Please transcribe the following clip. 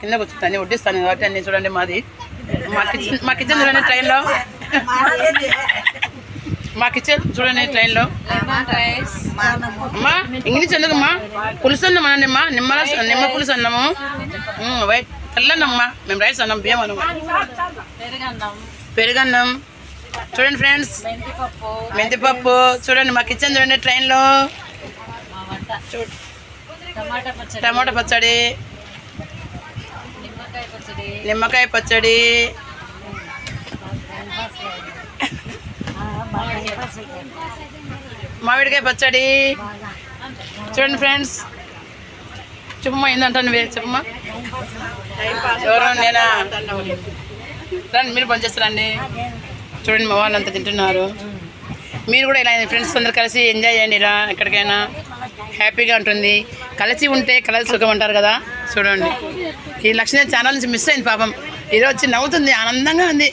కింద కూర్చుంటాను అన్ని వడ్డిస్తాను కాబట్టి అన్ని చూడండి మాది మా కిచెన్ చూడండి ట్రైన్లో మా కిచెన్ చూడండి ట్రైన్లో అమ్మా ఇంగ్లీష్ ఎందుకమ్మా పులుసు అన్నం అనండి అమ్మా నిమ్మ పులుసు అన్నము వైట్ తెల్లన్నమ్మా మేము రైస్ అన్నం బియ్యం అన్నం పెరుగన్నం చూడండి ఫ్రెండ్స్ మెంతిపప్పు చూడండి మా కిచెన్ చూడండి ట్రైన్లో టమాటా పచ్చడి నిమ్మకాయ పచ్చడి మామిడికాయ పచ్చడి చూడండి ఫ్రెండ్స్ చెప్పమ్మా ఏందంటా నువ్వే చెప్పమ్మా ఎవరో నేనా రండి మీరు పనిచేస్తారండి చూడండి మా వాళ్ళు అంతా తింటున్నారు మీరు కూడా ఇలా ఫ్రెండ్స్ అందరు కలిసి ఎంజాయ్ చేయండి ఇలా ఎక్కడికైనా హ్యాపీగా ఉంటుంది కలిసి ఉంటే కలిసి సుఖం అంటారు కదా చూడండి ఈ లక్ష్మీ ఛానల్ నుంచి మిస్ అయింది పాపం ఈరోజు వచ్చి నవ్వుతుంది ఆనందంగా ఉంది